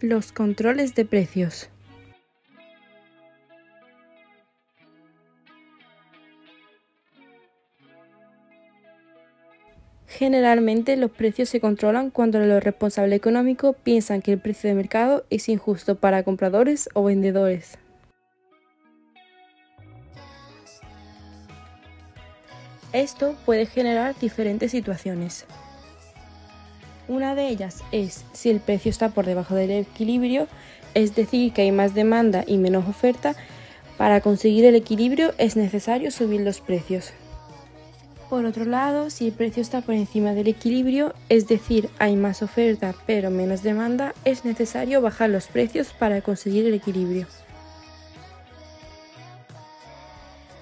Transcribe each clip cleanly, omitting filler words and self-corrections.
Los controles de precios. Generalmente los precios se controlan cuando los responsables económicos piensan que el precio de mercado es injusto para compradores o vendedores. Esto puede generar diferentes situaciones. Una de ellas es si el precio está por debajo del equilibrio, es decir, que hay más demanda y menos oferta. Para conseguir el equilibrio es necesario subir los precios. Por otro lado, si el precio está por encima del equilibrio, es decir, hay más oferta pero menos demanda, es necesario bajar los precios para conseguir el equilibrio.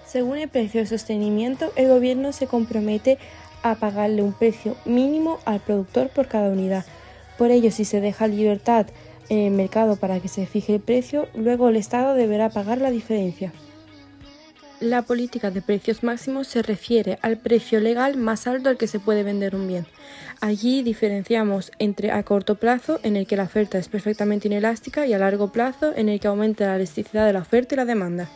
Según el precio de sostenimiento, el gobierno se compromete a pagarle un precio mínimo al productor por cada unidad. Por ello, si se deja libertad en el mercado para que se fije el precio, luego el Estado deberá pagar la diferencia. La política de precios máximos se refiere al precio legal más alto al que se puede vender un bien. Allí diferenciamos entre a corto plazo, en el que la oferta es perfectamente inelástica, y a largo plazo, en el que aumenta la elasticidad de la oferta y la demanda.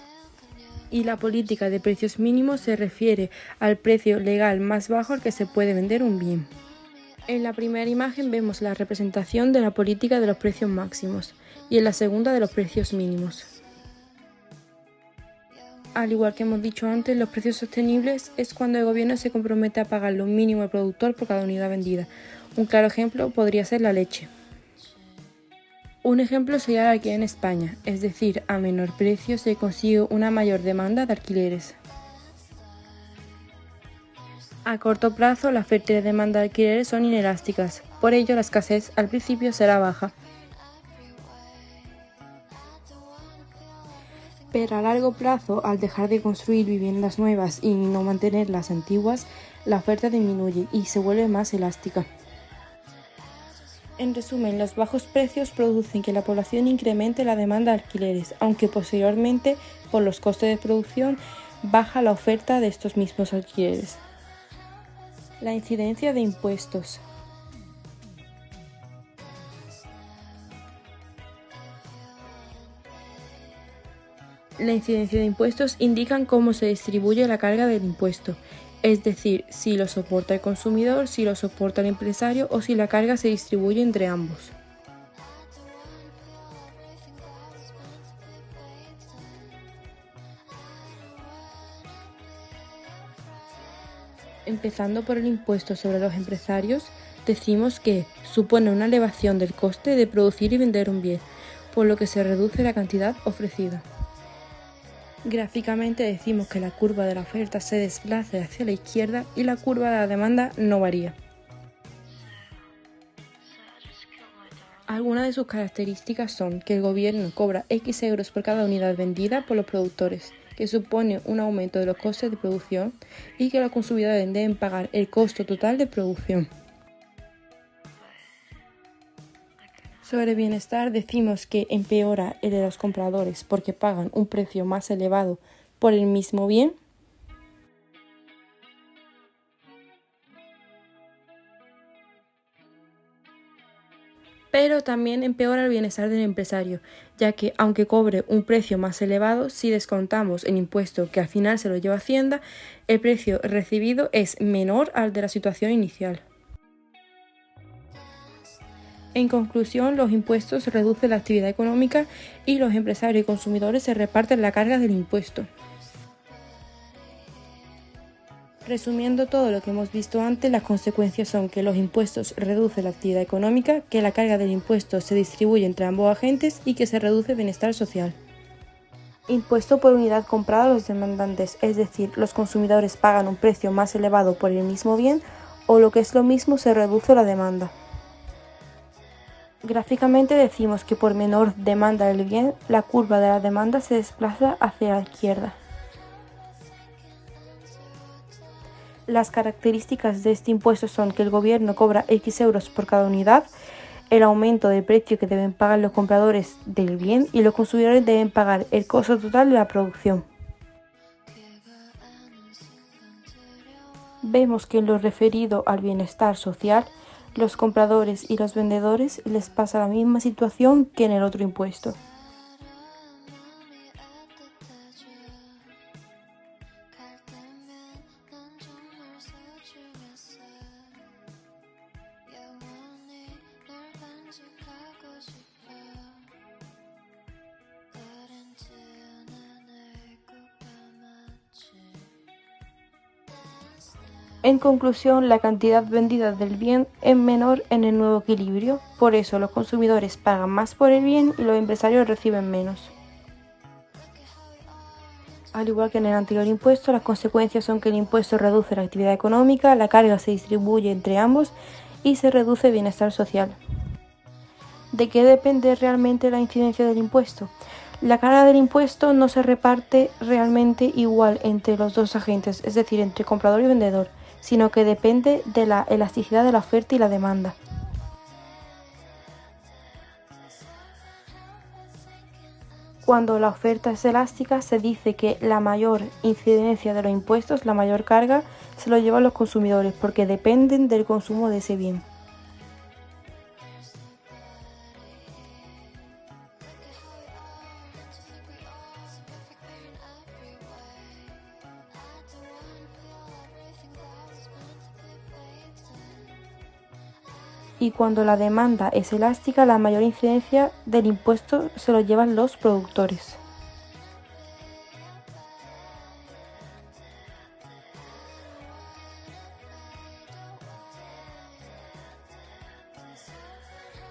Y la política de precios mínimos se refiere al precio legal más bajo al que se puede vender un bien. En la primera imagen vemos la representación de la política de los precios máximos y en la segunda de los precios mínimos. Al igual que hemos dicho antes, los precios sostenibles es cuando el gobierno se compromete a pagar lo mínimo al productor por cada unidad vendida. Un claro ejemplo podría ser la leche. Un ejemplo sería el alquiler en España, es decir, a menor precio se consigue una mayor demanda de alquileres. A corto plazo, la oferta y la demanda de alquileres son inelásticas, por ello la escasez al principio será baja. Pero a largo plazo, al dejar de construir viviendas nuevas y no mantener las antiguas, la oferta disminuye y se vuelve más elástica. En resumen, los bajos precios producen que la población incremente la demanda de alquileres, aunque posteriormente, por los costes de producción, baja la oferta de estos mismos alquileres. La incidencia de impuestos. La incidencia de impuestos indican cómo se distribuye la carga del impuesto, es decir, si lo soporta el consumidor, si lo soporta el empresario o si la carga se distribuye entre ambos. Empezando por el impuesto sobre los empresarios, decimos que supone una elevación del coste de producir y vender un bien, por lo que se reduce la cantidad ofrecida. Gráficamente decimos que la curva de la oferta se desplaza hacia la izquierda y la curva de la demanda no varía. Algunas de sus características son que el gobierno cobra X euros por cada unidad vendida por los productores, que supone un aumento de los costes de producción, y que los consumidores deben pagar el costo total de producción. Sobre bienestar decimos que empeora el de los compradores porque pagan un precio más elevado por el mismo bien. Pero también empeora el bienestar del empresario, ya que aunque cobre un precio más elevado, si descontamos el impuesto que al final se lo lleva Hacienda, el precio recibido es menor al de la situación inicial. En conclusión, los impuestos reducen la actividad económica y los empresarios y consumidores se reparten la carga del impuesto. Resumiendo todo lo que hemos visto antes, las consecuencias son que los impuestos reducen la actividad económica, que la carga del impuesto se distribuye entre ambos agentes y que se reduce el bienestar social. Impuesto por unidad comprada a los demandantes, es decir, los consumidores pagan un precio más elevado por el mismo bien, o lo que es lo mismo, se reduce la demanda. Gráficamente decimos que por menor demanda del bien, la curva de la demanda se desplaza hacia la izquierda. Las características de este impuesto son que el gobierno cobra X euros por cada unidad, el aumento del precio que deben pagar los compradores del bien y los consumidores deben pagar el costo total de la producción. Vemos que en lo referido al bienestar social, Los compradores y los vendedores les pasa la misma situación que en el otro impuesto. En conclusión, la cantidad vendida del bien es menor en el nuevo equilibrio, por eso los consumidores pagan más por el bien y los empresarios reciben menos. Al igual que en el anterior impuesto, las consecuencias son que el impuesto reduce la actividad económica, la carga se distribuye entre ambos y se reduce el bienestar social. ¿De qué depende realmente la incidencia del impuesto? La carga del impuesto no se reparte realmente igual entre los dos agentes, es decir, entre comprador y vendedor, sino que depende de la elasticidad de la oferta y la demanda. Cuando la oferta es elástica, se dice que la mayor incidencia de los impuestos, la mayor carga, se lo llevan los consumidores porque dependen del consumo de ese bien. Y cuando la demanda es elástica, la mayor incidencia del impuesto se lo llevan los productores.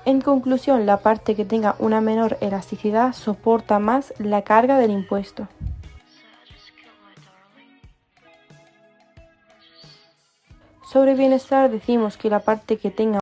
En conclusión, la parte que tenga una menor elasticidad soporta más la carga del impuesto. Sobre bienestar decimos que la parte que tenga